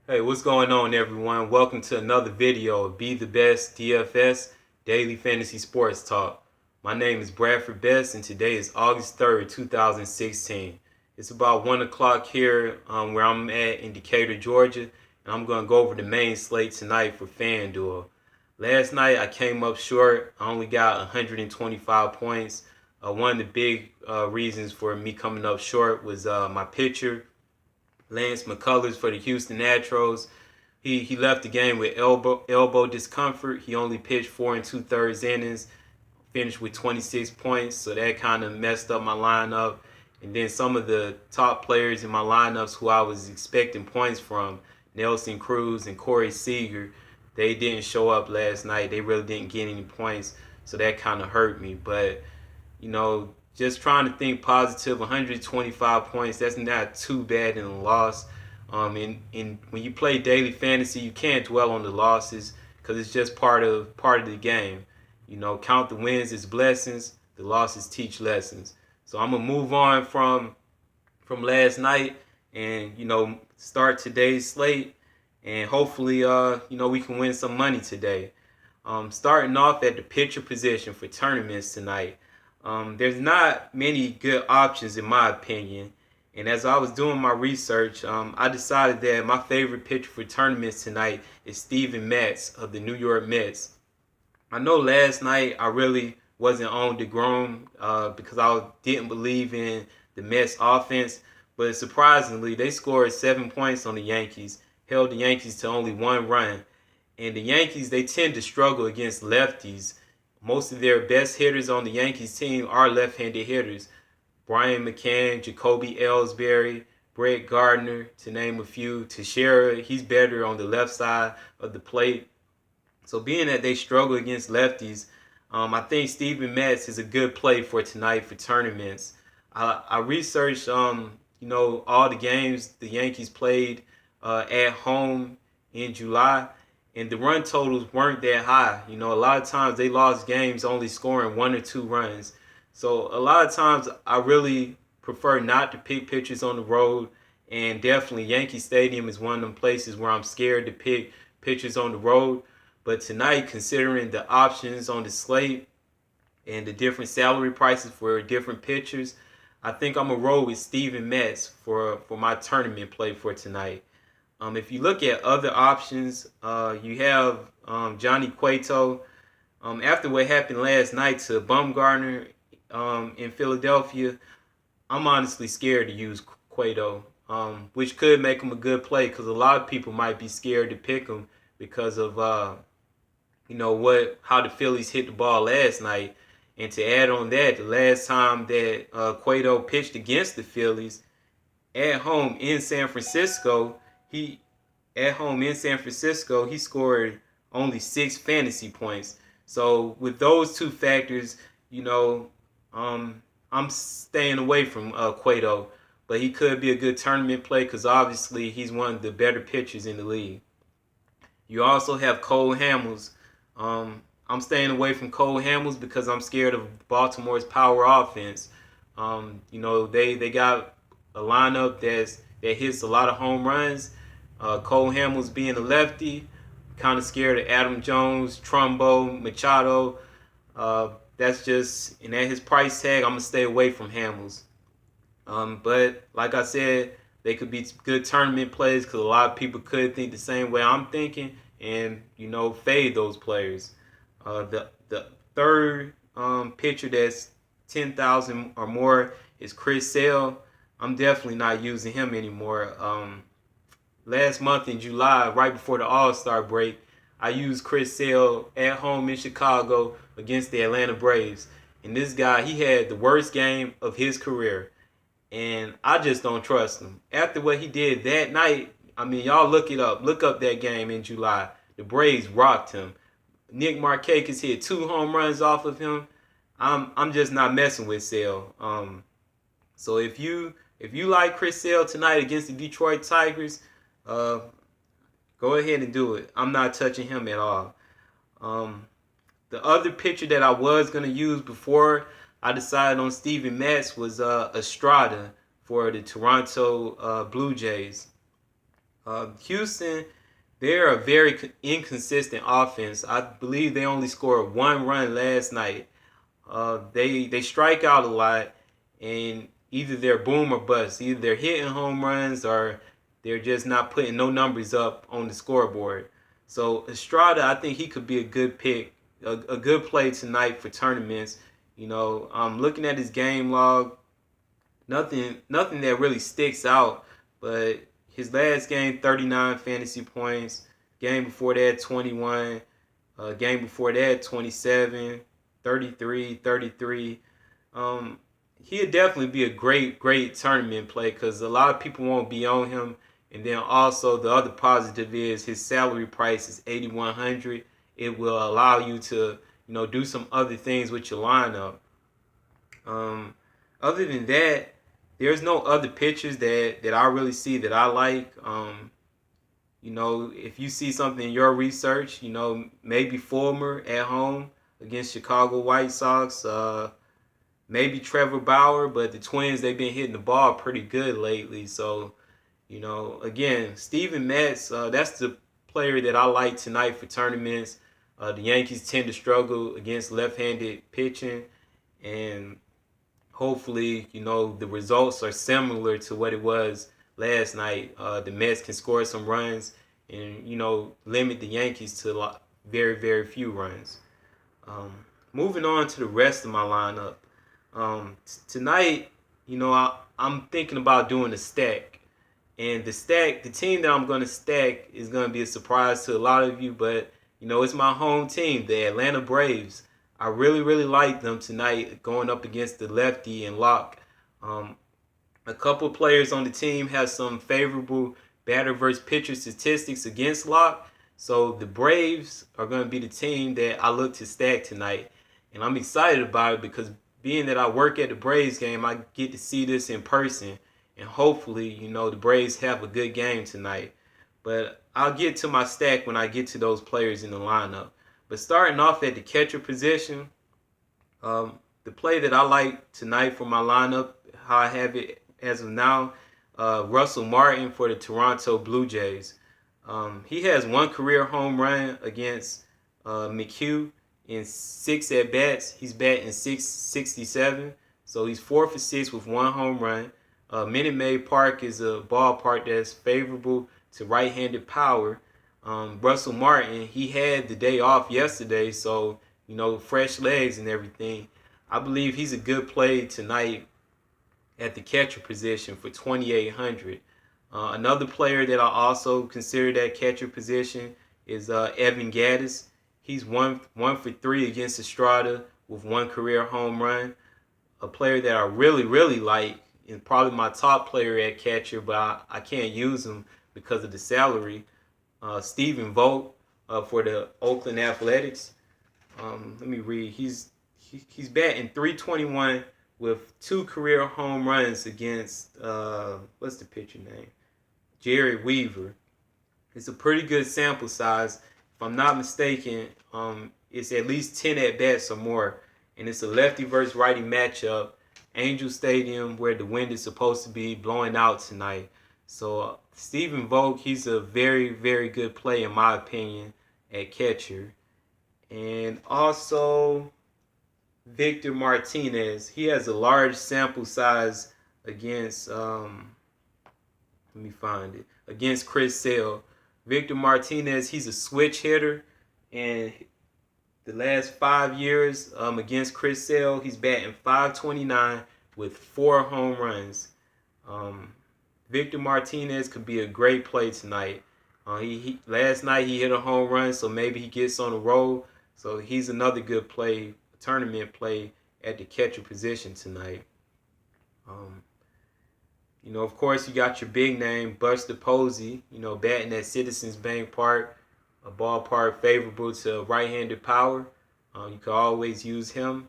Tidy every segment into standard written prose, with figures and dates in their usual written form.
Hey, what's going on, everyone? Welcome to another video of Be the Best DFS Daily Fantasy Sports Talk. My name is Bradford Best, and today is August 3rd, 2016. It's about 1 o'clock here where I'm at in Decatur, Georgia, and I'm going to go over the main slate tonight for FanDuel. Last night, I came up short. I only got 125 points. One of the big reasons for me coming up short was my pitcher, Lance McCullers for the Houston Astros. He left the game with elbow discomfort. He only pitched 4 2/3 innings, finished with 26 points, so that kind of messed up my lineup. And then some of the top players in my lineups who I was expecting points from, Nelson Cruz and Corey Seager, they didn't show up last night. They really didn't get any points, so that kind of hurt me. But just trying to think positive. 125 points, that's not too bad in a loss. And when you play daily fantasy, you can't dwell on the losses because it's just part of the game. Count the wins as blessings. The losses teach lessons. So I'm gonna move on from last night and start today's slate, and hopefully we can win some money today. Starting off at the pitcher position for tournaments tonight. There's not many good options in my opinion. And as I was doing my research, I decided that my favorite pitcher for tournaments tonight is Steven Matz of the New York Mets. I know last night I really wasn't on DeGrom because I didn't believe in the Mets offense. But surprisingly, they scored 7 points on the Yankees, held the Yankees to only 1 run. And the Yankees, they tend to struggle against lefties. Most of their best hitters on the Yankees team are left-handed hitters. Brian McCann, Jacoby Ellsbury, Brett Gardner, to name a few. Teixeira, he's better on the left side of the plate. So being that they struggle against lefties, I think Steven Matz is a good play for tonight for tournaments. I researched, all the games the Yankees played at home in July, and the run totals weren't that high. A lot of times they lost games only scoring 1 or 2 runs. So a lot of times I really prefer not to pick pitchers on the road, and definitely Yankee Stadium is one of them places where I'm scared to pick pitchers on the road. But tonight, considering the options on the slate and the different salary prices for different pitchers, I think I'm going to roll with Steven Matz for my tournament play for tonight. If you look at other options, you have Johnny Cueto. After what happened last night to Bumgarner in Philadelphia, I'm honestly scared to use Cueto, which could make him a good play because a lot of people might be scared to pick him because of how the Phillies hit the ball last night. And to add on that, the last time that Cueto pitched against the Phillies at home in San Francisco, he scored only 6 fantasy points. So with those two factors, I'm staying away from Cueto, but he could be a good tournament play because obviously he's one of the better pitchers in the league. You also have Cole Hamels. I'm staying away from Cole Hamels because I'm scared of Baltimore's power offense. They got a lineup that hits a lot of home runs. Cole Hamels being a lefty, kind of scared of Adam Jones, Trumbo, Machado. And at his price tag, I'm going to stay away from Hamels. But like I said, they could be good tournament plays because a lot of people could think the same way I'm thinking and, fade those players. The third pitcher that's 10,000 or more is Chris Sale. I'm definitely not using him anymore. Last month in July, right before the All-Star break, I used Chris Sale at home in Chicago against the Atlanta Braves. And this guy, he had the worst game of his career. And I just don't trust him. After what he did that night, y'all look it up. Look up that game in July. The Braves rocked him. Nick Markakis hit 2 home runs off of him. I'm just not messing with Sale. So if you like Chris Sale tonight against the Detroit Tigers, go ahead and do it. I'm not touching him at all. The other pitcher that I was going to use before I decided on Steven Matz was Estrada for the Toronto Blue Jays. Houston, they're a very inconsistent offense. I believe they only scored one run last night. They strike out a lot, and either they're boom or bust. Either they're hitting home runs or they're just not putting no numbers up on the scoreboard. So Estrada, I think he could be a good pick, a good play tonight for tournaments. Looking at his game log, nothing that really sticks out, but his last game, 39 fantasy points. Game before that, 21. Game before that, 27, 33, 33. He'd definitely be a great tournament play because a lot of people won't be on him. And then also the other positive is his salary price is $8,100. It will allow you to do some other things with your lineup. Other than that, there's no other pitchers that I really see that I like. If you see something in your research, maybe Fulmer at home against Chicago White Sox, maybe Trevor Bauer, but the Twins, they've been hitting the ball pretty good lately. So, again, Steven Matz, that's the player that I like tonight for tournaments. The Yankees tend to struggle against left-handed pitching, and hopefully, the results are similar to what it was last night. The Mets can score some runs and, limit the Yankees to very, very few runs. Moving on to the rest of my lineup. Tonight, I'm thinking about doing a stack. And the team that I'm going to stack is going to be a surprise to a lot of you, but, it's my home team, the Atlanta Braves. I really, really like them tonight going up against the lefty and Locke. A couple players on the team have some favorable batter versus pitcher statistics against Locke. So the Braves are going to be the team that I look to stack tonight. And I'm excited about it because being that I work at the Braves game, I get to see this in person. And hopefully, the Braves have a good game tonight. But I'll get to my stack when I get to those players in the lineup. But starting off at the catcher position, the play that I like tonight for my lineup, how I have it as of now, Russell Martin for the Toronto Blue Jays. He has one career home run against McHugh in 6 at-bats. He's batting .667, so he's 4 for 6 with one home run. Minute Maid Park is a ballpark that's favorable to right-handed power. Russell Martin, he had the day off yesterday, so, fresh legs and everything. I believe he's a good play tonight at the catcher position for $2,800. Another player that I also consider that catcher position is Evan Gattis. He's one for 3 against Estrada with one career home run. A player that I really, really like, and probably my top player at catcher, but I can't use him because of the salary. Stephen Vogt for the Oakland Athletics. Let me read. He's batting .321 with 2 career home runs against what's the pitcher name? Jerry Weaver. It's a pretty good sample size. If I'm not mistaken, it's at least 10 at bats or more, and it's a lefty versus righty matchup. Angel Stadium, where the wind is supposed to be blowing out tonight. So Stephen Vogt, he's a very, very good play in my opinion at catcher. And also Victor Martinez. He has a large sample size against against Chris Sale. Victor Martinez, he's a switch hitter, and the last 5 years against Chris Sale, he's batting .529 with 4 home runs. Victor Martinez could be a great play tonight. Last night he hit a home run, so maybe he gets on the roll. So he's another good play, tournament play at the catcher position tonight. Of course, you got your big name, Buster Posey, batting at Citizens Bank Park, a ballpark favorable to right-handed power. You can always use him.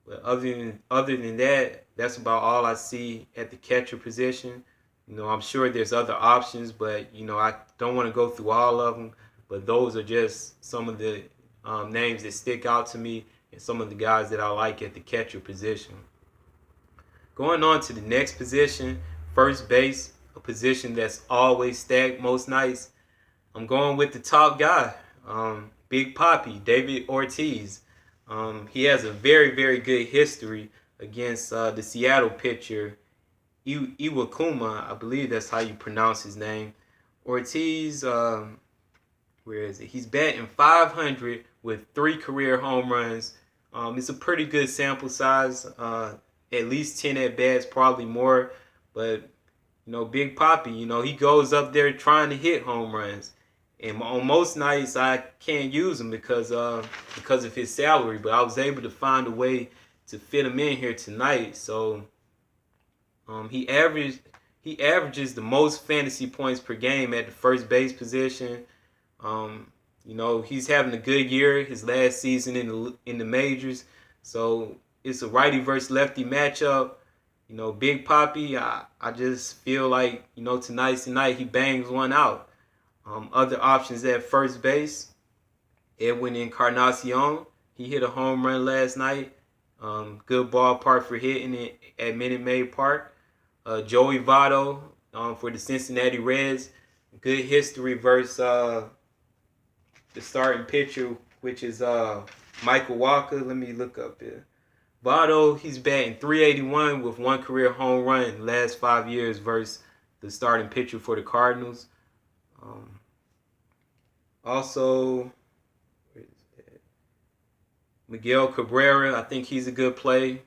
But other than that, that's about all I see at the catcher position. I'm sure there's other options, but, I don't want to go through all of them. But those are just some of the names that stick out to me and some of the guys that I like at the catcher position. Going on to the next position, first base. a position that's always stacked most nights. I'm going with the top guy, Big Papi, David Ortiz. He has a very, very good history against the Seattle pitcher, Iwakuma. I believe that's how you pronounce his name. Ortiz, where is it? He's batting .500 with 3 career home runs. It's a pretty good sample size. At least 10 at bats, probably more. But Big Papi, he goes up there trying to hit home runs. And on most nights I can't use him because of his salary. But I was able to find a way to fit him in here tonight. So he averages the most fantasy points per game at the first base position. He's having a good year, his last season in the majors. So it's a righty versus lefty matchup. Big Papi, I just feel like, tonight's the night he bangs one out. Other options at first base, Edwin Encarnacion. He hit a home run last night. Good ballpark for hitting it at Minute Maid Park. Joey Votto for the Cincinnati Reds. Good history versus the starting pitcher, which is Michael Walker. Let me look up here. Votto, he's batting .381 with 1 career home run last 5 years versus the starting pitcher for the Cardinals. Also, where is that? Miguel Cabrera, I think he's a good play.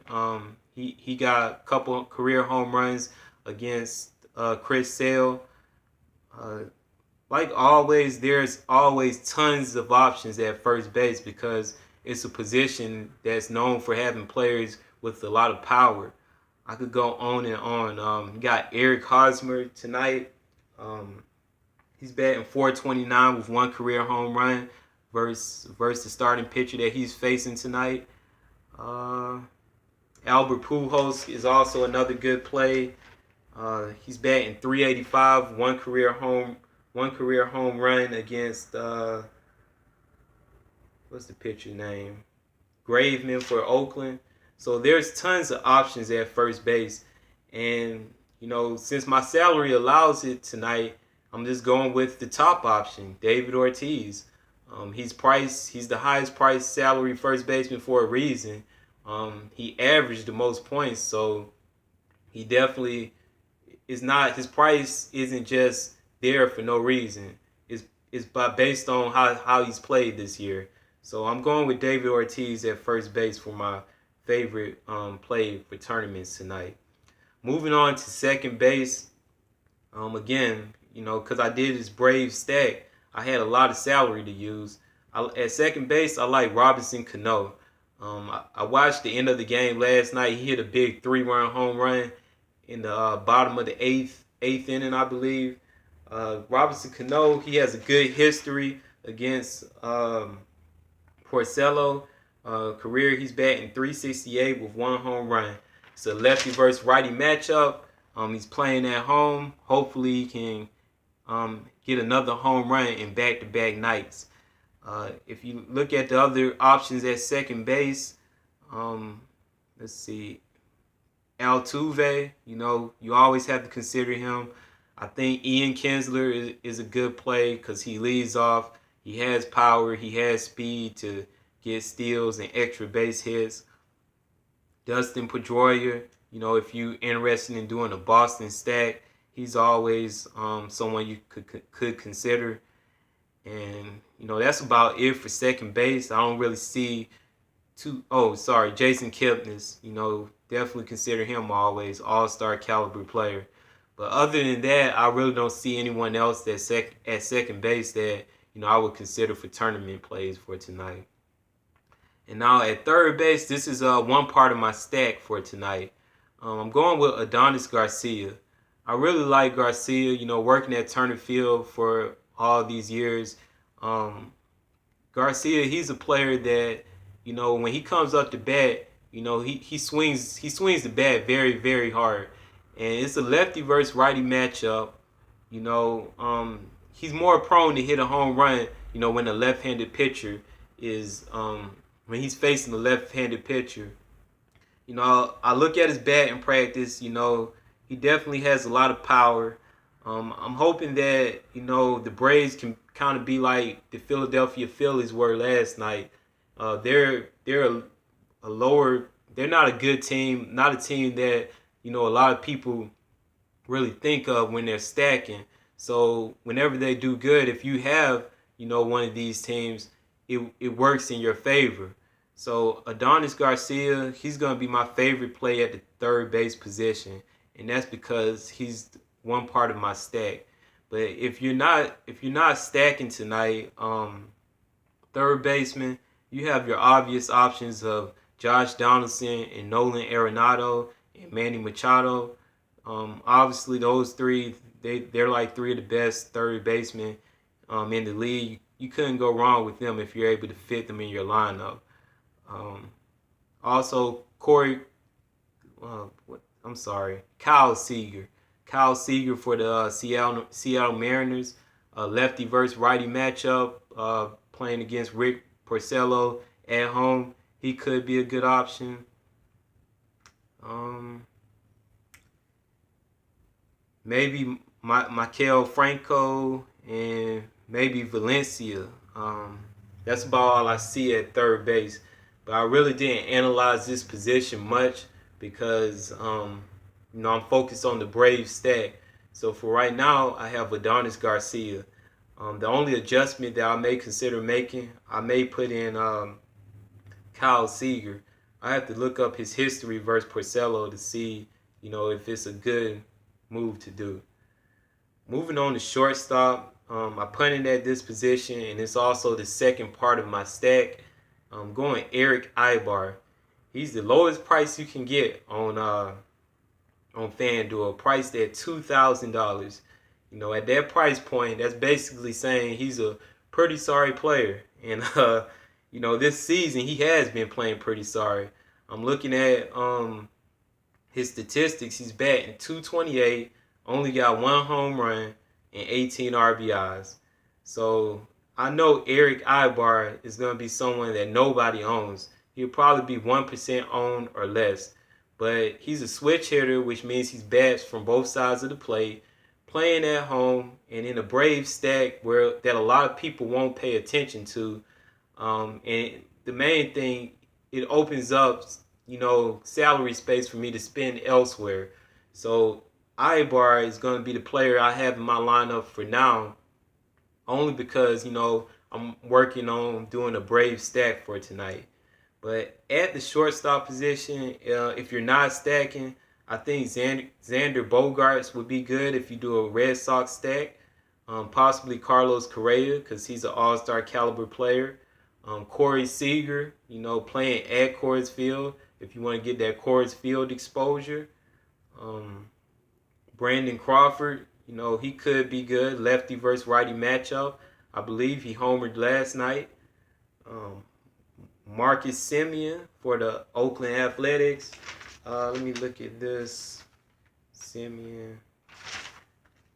He got a couple career home runs against Chris Sale. Like always, there's always tons of options at first base because it's a position that's known for having players with a lot of power. I could go on and on. You got Eric Hosmer tonight. He's batting .429 with 1 career home run versus the starting pitcher that he's facing tonight. Albert Pujols is also another good play. He's batting .385, 1 career home run against what's the pitcher name? Graveman for Oakland. So there's tons of options at first base. And, since my salary allows it tonight, I'm just going with the top option, David Ortiz. He's the highest priced salary first baseman for a reason. He averaged the most points, so he definitely is not. His price isn't just there for no reason. It's based on how he's played this year. So I'm going with David Ortiz at first base for my favorite play for tournaments tonight. Moving on to second base. Again, because I did this Brave stack, I had a lot of salary to use. At second base, I like Robinson Cano. I watched the end of the game last night. He hit a big 3-run home run in the bottom of the eighth inning, I believe. Robinson Cano, he has a good history against Porcello. Career, he's batting .368 with 1 home run. It's a lefty versus righty matchup. He's playing at home. Hopefully he can get another home run in back-to-back nights. If you look at the other options at second base, let's see. Altuve, you always have to consider him. I think Ian Kinsler is a good play because he leads off. He has power. He has speed to get steals and extra base hits. Dustin Pedroia, if you're interested in doing a Boston stack, he's always someone you could consider. And, that's about it for second base. I don't really see Jason Kipnis. Definitely consider him always all-star caliber player. But other than that, I really don't see anyone else at second base that, I would consider for tournament plays for tonight. And now at third base, this is one part of my stack for tonight. I'm going with Adonis Garcia. I really like Garcia, working at Turner Field for all these years. Garcia, he's a player that, when he comes up to bat, he swings the bat very, very hard. And it's a lefty versus righty matchup. He's more prone to hit a home run, when a left-handed pitcher is when he's facing a left-handed pitcher. I look at his bat in practice, he definitely has a lot of power. I'm hoping that the Braves can kind of be like the Philadelphia Phillies were last night. They're a lower. They're not a good team. Not a team that a lot of people really think of when they're stacking. So whenever they do good, if you have one of these teams, it works in your favor. So Adonis Garcia, he's gonna be my favorite play at the third base position, and that's because he's one part of my stack. But if you're not stacking tonight, third baseman, you have your obvious options of Josh Donaldson and Nolan Arenado and Manny Machado. Obviously, those three, they're like three of the best third basemen in the league. You couldn't go wrong with them if you're able to fit them in your lineup. Um, Also, Kyle Seager. Kyle Seager for the Seattle Mariners. Lefty versus righty matchup. Playing against Rick Porcello at home. He could be a good option. Maybe Maikel Franco and maybe Valencia. That's about all I see at third base. But I really didn't analyze this position much because I'm focused on the Braves stack. So for right now, I have Adonis Garcia. The only adjustment that I may consider making, I may put in Kyle Seager. I have to look up his history versus Porcello to see, if it's a good move to do. Moving on to shortstop, I punted at this position, and it's also the second part of my stack. I'm going Eric Ibar. He's the lowest price you can get on FanDuel, priced at $2,000. At that price point, that's basically saying he's a pretty sorry player. And this season he has been playing pretty sorry. I'm looking at his statistics. He's batting .228, only got one home run and 18 RBIs. So I know Eric Ibar is going to be someone that nobody owns. He'll probably be 1% owned or less. But he's a switch hitter, which means he's bats from both sides of the plate, playing at home and in a Brave stack where that a lot of people won't pay attention to. And the main thing, it opens up, salary space for me to spend elsewhere. So Ibar is going to be the player I have in my lineup for now, only because, I'm working on doing a Brave stack for tonight. But at the shortstop position, if you're not stacking, I think Xander Bogaerts would be good if you do a Red Sox stack. Possibly Carlos Correa because he's an all-star caliber player. Corey Seager, playing at Coors Field if you want to get that Coors Field exposure. Brandon Crawford, he could be good. Lefty versus righty matchup. I believe he homered last night. Marcus Semien for the Oakland Athletics. Let me look at this. Semien.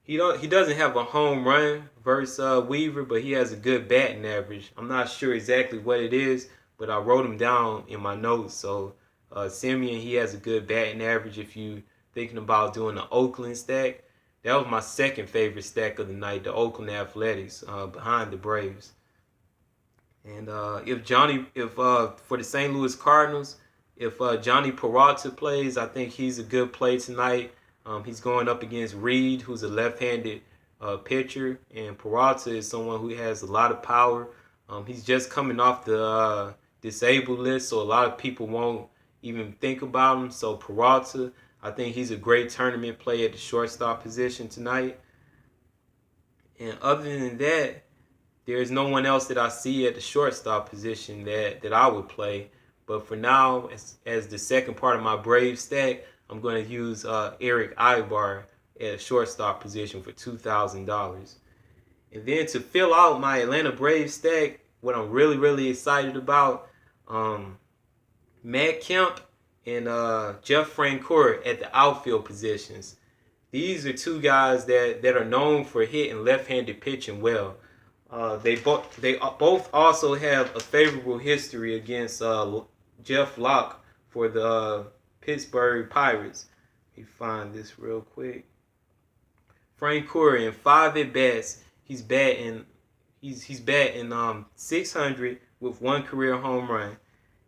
He doesn't have a home run versus Weaver, but he has a good batting average. I'm not sure exactly what it is, but I wrote him down in my notes. So Semien, he has a good batting average if you thinking about doing the Oakland stack. That was my second favorite stack of the night, the Oakland Athletics, behind the Braves. And for the St. Louis Cardinals, if Johnny Peralta plays, I think he's a good play tonight. He's going up against Reed, who's a left-handed pitcher, and Peralta is someone who has a lot of power. He's just coming off the disabled list, so a lot of people won't even think about him. So Peralta, I think he's a great tournament play at the shortstop position tonight. And other than that, there's no one else that I see at the shortstop position that I would play. But for now, as the second part of my Brave stack, I'm going to use Eric Ibar at a shortstop position for $2,000. And then to fill out my Atlanta Braves stack, what I'm really, really excited about, Matt Kemp and Jeff Francoeur at the outfield positions. These are two guys that are known for hitting left-handed pitching well. They both also have a favorable history against Jeff Locke for the Pittsburgh Pirates. Let me find this real quick. Frank Gore in 5 at bats, he's batting 600 with 1 career home run.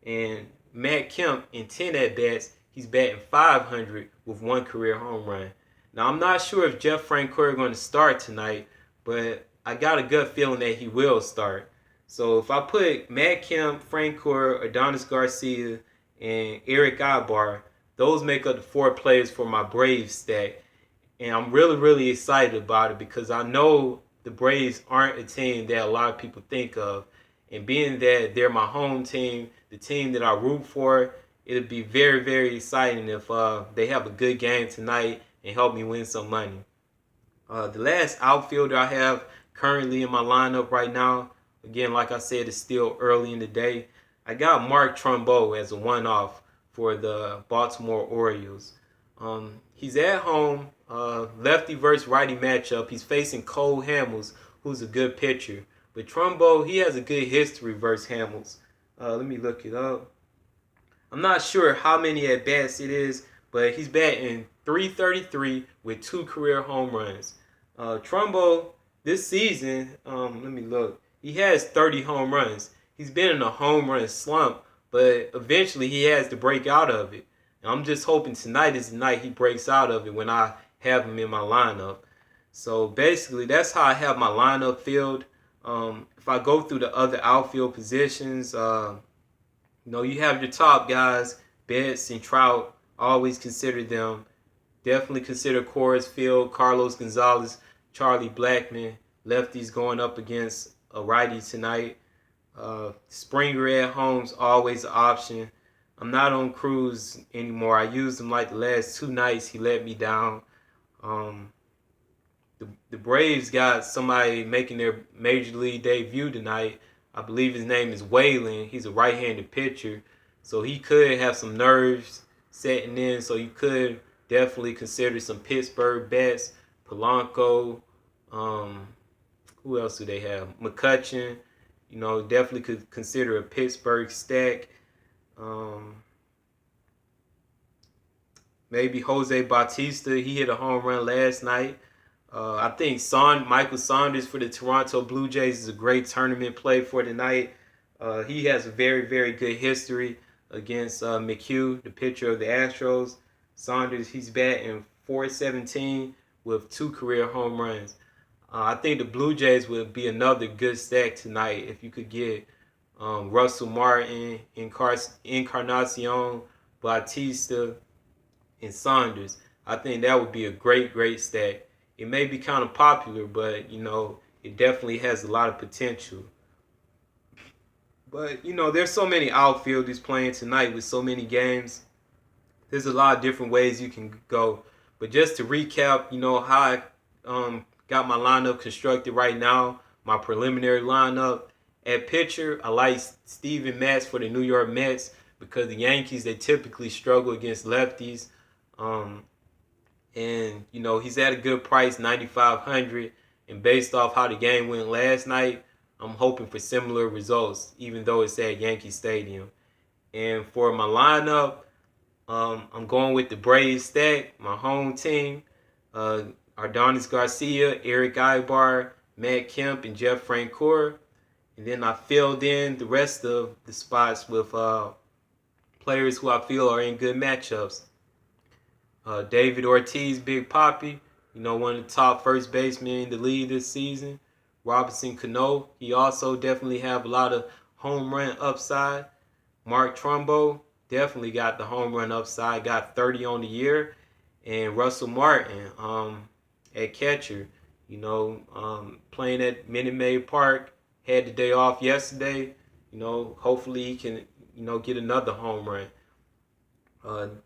And Matt Kemp in 10 at bats, he's batting 500 with 1 career home run. Now I'm not sure if Jeff Francoeur is going to start tonight, but I got a gut feeling that he will start. So if I put Matt Kemp, Francoeur, Adonis Garcia, and Eric Ibar, those make up the 4 players for my Braves stack. And I'm really, really excited about it because I know the Braves aren't a team that a lot of people think of. And being that they're my home team, the team that I root for, it'll be very, very exciting if they have a good game tonight and help me win some money. The last outfielder I have currently in my lineup right now, again, like I said, it's still early in the day. I got Mark Trumbo as a one-off for the Baltimore Orioles. He's at home, lefty versus righty matchup. He's facing Cole Hamels, who's a good pitcher. But Trumbo, he has a good history versus Hamels. Let me look it up. I'm not sure how many at-bats it is, but he's batting .333 with 2 career home runs. Trumbo, this season, let me look. He has 30 home runs. He's been in a home run slump, but eventually he has to break out of it. And I'm just hoping tonight is the night he breaks out of it when I have him in my lineup. So basically, that's how I have my lineup filled. If I go through the other outfield positions, you have your top guys, Betts and Trout. Always consider them. Definitely consider Coors Field, Carlos Gonzalez, Charlie Blackmon. Lefties going up against a righty tonight. Springer at home's always an option. I'm not on Cruz anymore. I used him like the last 2 nights. He let me down. The Braves got somebody making their major league debut tonight. I believe his name is Whalen. He's a right-handed pitcher. So he could have some nerves setting in. So you could definitely consider some Pittsburgh bats. Polanco. Who else do they have? McCutchen. Definitely could consider a Pittsburgh stack. Maybe Jose Bautista. He hit a home run last night. I think Michael Saunders for the Toronto Blue Jays is a great tournament play for tonight. He has a very, very good history against McHugh, the pitcher of the Astros. Saunders, he's batting .417 with 2 career home runs. I think the Blue Jays would be another good stack tonight if you could get Russell Martin, Encarnacion, Bautista, and Saunders. I think that would be a great, great stack. It may be kind of popular, but, it definitely has a lot of potential. But, there's so many outfielders playing tonight with so many games. There's a lot of different ways you can go. But just to recap, how I got my lineup constructed right now, my preliminary lineup. At pitcher, I like Steven Matz for the New York Mets because the Yankees, they typically struggle against lefties. And he's at a good price, $9,500. And based off how the game went last night, I'm hoping for similar results, even though it's at Yankee Stadium. And for my lineup, I'm going with the Braves stack, my home team. Adonis Garcia, Eric Ibar, Matt Kemp, and Jeff Francoeur. And then I filled in the rest of the spots with players who I feel are in good matchups. David Ortiz, Big Papi, one of the top first basemen in the league this season. Robinson Cano, he also definitely have a lot of home run upside. Mark Trumbo, definitely got the home run upside, got 30 on the year. And Russell Martin at catcher, playing at Minute Maid Park, had the day off yesterday. Hopefully he can, get another home run.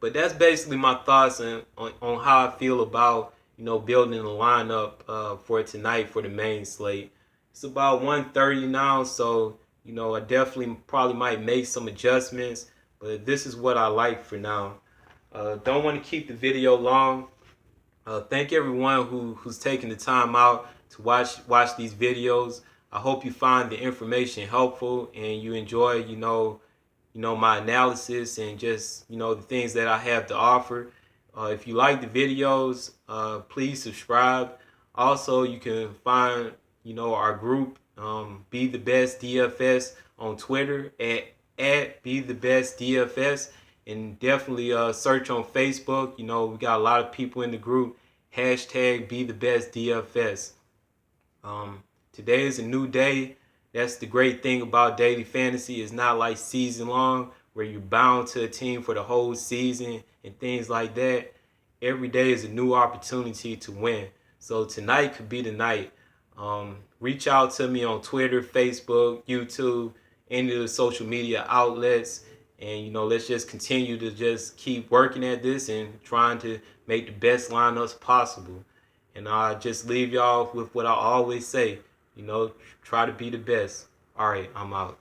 But that's basically my thoughts on how I feel about, building a lineup for tonight for the main slate. It's about 1:30 now, so, I definitely probably might make some adjustments, but this is what I like for now. Don't want to keep the video long. Thank everyone who's taking the time out to watch these videos. I hope you find the information helpful and you enjoy, my analysis and just, the things that I have to offer. If you like the videos, please subscribe. Also, you can find, our group, Be the Best DFS on Twitter at Be the Best DFS, and definitely search on Facebook. We got a lot of people in the group. Hashtag Be the Best DFS. Today is a new day. That's the great thing about daily fantasy. It's not like season long where you're bound to a team for the whole season and things like that. Every day is a new opportunity to win. So tonight could be the night. Reach out to me on Twitter, Facebook, YouTube, any of the social media outlets. And, let's just continue to just keep working at this and trying to make the best lineups possible. And I just leave y'all with what I always say, try to be the best. All right, I'm out.